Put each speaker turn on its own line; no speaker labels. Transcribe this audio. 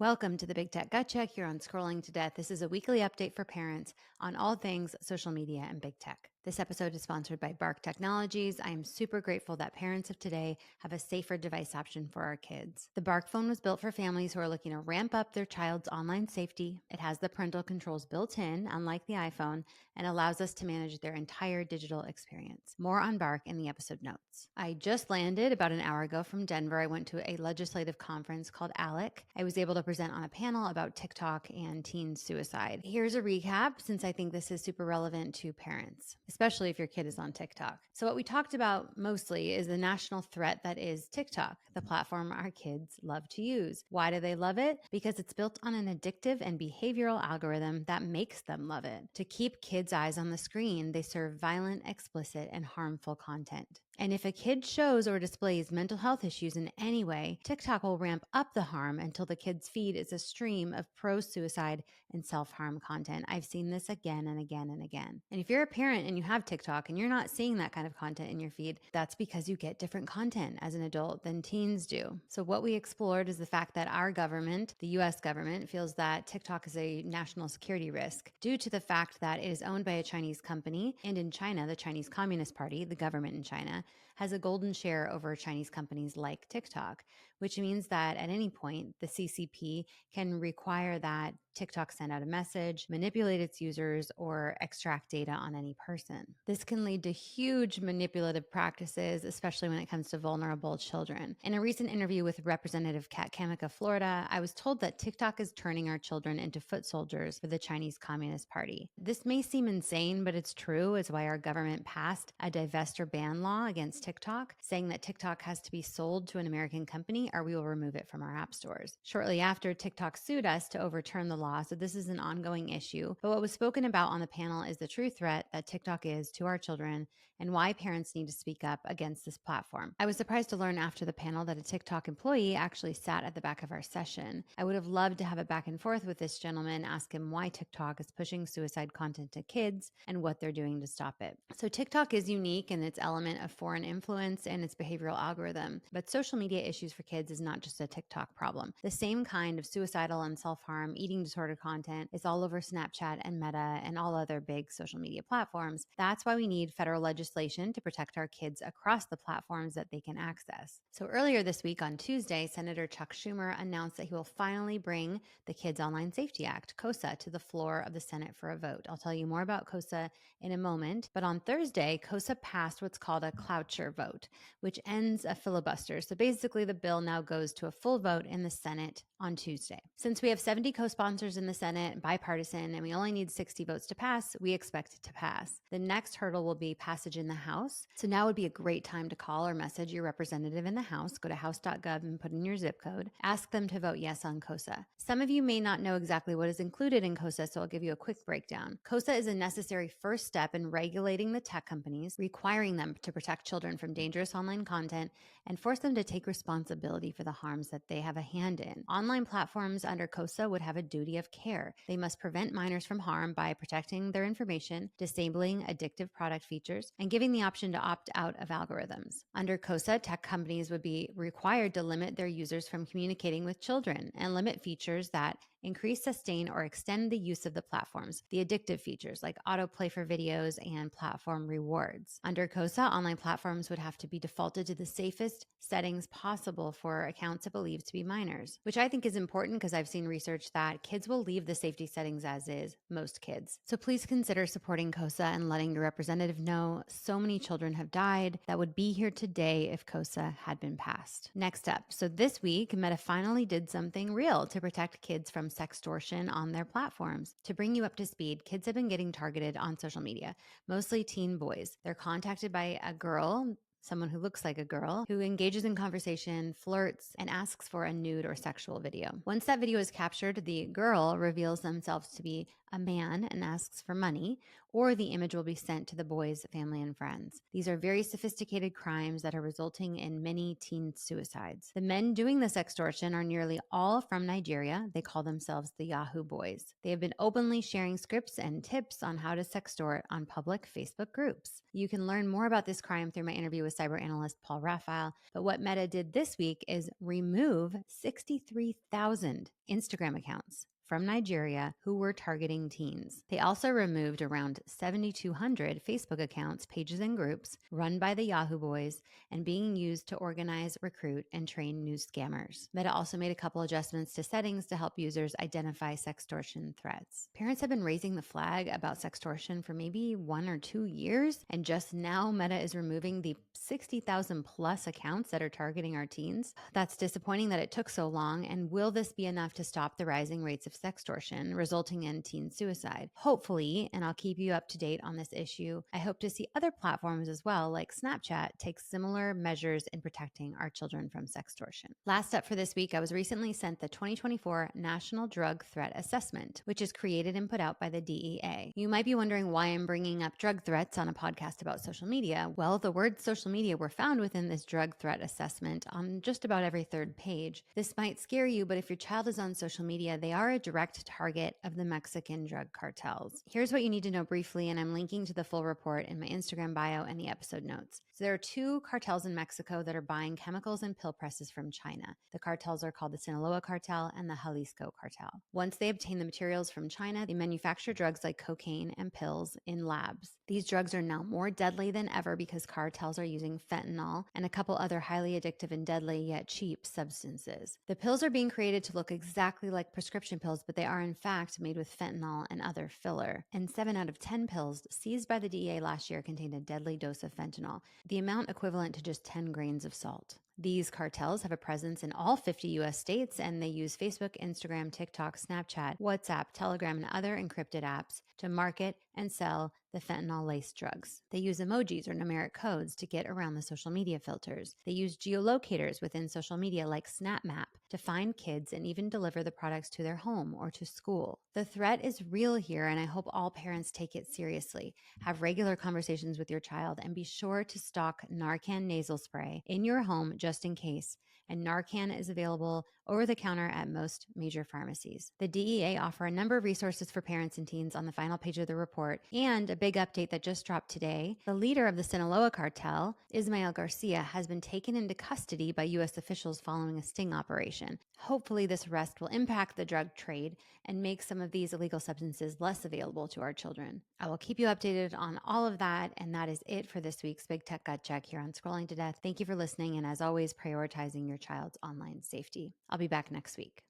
Welcome to the Big Tech Gut Check here on Scrolling to Death. This is a weekly update for parents on all things social media and big tech. This episode is sponsored by Bark Technologies. I am super grateful that parents of today have a safer device option for our kids. The Bark phone was built for families who are looking to ramp up their child's online safety. It has the parental controls built in, unlike the iPhone, and allows us to manage their entire digital experience. More on Bark in the episode notes. I just landed about an hour ago from Denver. I went to a legislative conference called ALEC. I was able to present on a panel about TikTok and teen suicide. Here's a recap, since I think this is super relevant to parents, especially if your kid is on TikTok. So what we talked about mostly is the national threat that is TikTok, the platform our kids love to use. Why do they love it? Because it's built on an addictive and behavioral algorithm that makes them love it. To keep kids' eyes on the screen, they serve violent, explicit, and harmful content. And if a kid shows or displays mental health issues in any way, TikTok will ramp up the harm until the kid's feed is a stream of pro-suicide and self-harm content. I've seen this again and again and again. And if you're a parent and you have TikTok and you're not seeing that kind of content in your feed, that's because you get different content as an adult than teens do. So what we explored is the fact that our government, the US government, feels that TikTok is a national security risk due to the fact that it is owned by a Chinese company, and in China, the Chinese Communist Party, the government in China, has a golden share over Chinese companies like TikTok, which means that at any point, the CCP can require that TikTok send out a message, manipulate its users, or extract data on any person. This can lead to huge manipulative practices, especially when it comes to vulnerable children. In a recent interview with Representative Kat Kamika, Florida, I was told that TikTok is turning our children into foot soldiers for the Chinese Communist Party. This may seem insane, but it's true. It's why our government passed a divest or ban law against TikTok, saying that TikTok has to be sold to an American company or we will remove it from our app stores. Shortly after, TikTok sued us to overturn the law, so this is an ongoing issue. But what was spoken about on the panel is the true threat that TikTok is to our children and why parents need to speak up against this platform. I was surprised to learn after the panel that a TikTok employee actually sat at the back of our session. I would have loved to have a back and forth with this gentleman, ask him why TikTok is pushing suicide content to kids and what they're doing to stop it. So TikTok is unique in its element of foreign influence and its behavioral algorithm, but social media issues for kids is not just a TikTok problem. The same kind of suicidal and self-harm, eating disorder content is all over Snapchat and Meta and all other big social media platforms. That's why we need federal legislation to protect our kids across the platforms that they can access. So earlier this week on Tuesday, Senator Chuck Schumer announced that he will finally bring the Kids Online Safety Act, KOSA, to the floor of the Senate for a vote. I'll tell you more about KOSA in a moment, but on Thursday, KOSA passed what's called a cloture vote, which ends a filibuster. So basically, the bill now goes to a full vote in the Senate on Tuesday. Since we have 70 co-sponsors in the Senate, bipartisan, and we only need 60 votes to pass, we expect it to pass. The next hurdle will be passage in the House. So now would be a great time to call or message your representative in the House. Go to house.gov and put in your zip code. Ask them to vote yes on KOSA. Some of you may not know exactly what is included in KOSA, so I'll give you a quick breakdown. KOSA is a necessary first step in regulating the tech companies, requiring them to protect children from dangerous online content and force them to take responsibility for the harms that they have a hand in. Online platforms under KOSA would have a duty of care. They must prevent minors from harm by protecting their information, disabling addictive product features, and giving the option to opt out of algorithms. Under KOSA, tech companies would be required to limit their users from communicating with children and limit features that increase, sustain, or extend the use of the platforms, the addictive features like autoplay for videos and platform rewards. Under KOSA, online platforms would have to be defaulted to the safest settings possible for accounts it believes to be minors, which I think is important because I've seen research that kids will leave the safety settings as is, most kids. So please consider supporting KOSA and letting your representative know so many children have died that would be here today if KOSA had been passed. Next up, so this week, Meta finally did something real to protect kids from sextortion on their platforms. To bring you up to speed, kids have been getting targeted on social media, mostly teen boys. They're contacted by a girl, someone who looks like a girl, who engages in conversation, flirts, and asks for a nude or sexual video. Once that video is captured, the girl reveals themselves to be a man and asks for money, or the image will be sent to the boy's family and friends. These are very sophisticated crimes that are resulting in many teen suicides. The men doing this extortion are nearly all from Nigeria. They call themselves the Yahoo Boys. They have been openly sharing scripts and tips on how to sextort on public Facebook groups. You can learn more about this crime through my interview with with cyber analyst Paul Raphael. But what Meta did this week is remove 63,000 Instagram accounts from Nigeria who were targeting teens. They also removed around 7,200 Facebook accounts, pages, and groups run by the Yahoo Boys and being used to organize, recruit, and train new scammers. Meta also made a couple adjustments to settings to help users identify sextortion threats. Parents have been raising the flag about sextortion for maybe 1 or 2 years, and just now Meta is removing the 60,000 plus accounts that are targeting our teens. That's disappointing that it took so long, and will this be enough to stop the rising rates of sextortion, resulting in teen suicide? Hopefully, and I'll keep you up to date on this issue. I hope to see other platforms as well, like Snapchat, take similar measures in protecting our children from sextortion. Last up for this week, I was recently sent the 2024 National Drug Threat Assessment, which is created and put out by the DEA. You might be wondering why I'm bringing up drug threats on a podcast about social media. Well, the words social media were found within this drug threat assessment on just about every third page. This might scare you, but if your child is on social media, they are a direct target of the Mexican drug cartels. Here's what you need to know briefly, and I'm linking to the full report in my Instagram bio and the episode notes. So there are 2 cartels in Mexico that are buying chemicals and pill presses from China. The cartels are called the Sinaloa Cartel and the Jalisco Cartel. Once they obtain the materials from China, they manufacture drugs like cocaine and pills in labs. These drugs are now more deadly than ever because cartels are using fentanyl and a couple other highly addictive and deadly yet cheap substances. The pills are being created to look exactly like prescription pills, but they are in fact made with fentanyl and other filler. And 7 out of 10 pills seized by the DEA last year contained a deadly dose of fentanyl, the amount equivalent to just 10 grains of salt. These cartels have a presence in all 50 US states, and they use Facebook, Instagram, TikTok, Snapchat, WhatsApp, Telegram, and other encrypted apps to market and sell the fentanyl-laced drugs. They use emojis or numeric codes to get around the social media filters. They use geolocators within social media like SnapMap to find kids and even deliver the products to their home or to school. The threat is real here, and I hope all parents take it seriously. Have regular conversations with your child, and be sure to stock Narcan nasal spray in your home just in case. And Narcan is available over the counter at most major pharmacies. The DEA offer a number of resources for parents and teens on the final page of the report, and a big update that just dropped today. The leader of the Sinaloa cartel, Ismael Garcia, has been taken into custody by U.S. officials following a sting operation. Hopefully this arrest will impact the drug trade and make some of these illegal substances less available to our children. I will keep you updated on all of that, and that is it for this week's Big Tech Gut Check here on Scrolling to Death. Thank you for listening, and as always, prioritizing your child's online safety. I'll be back next week.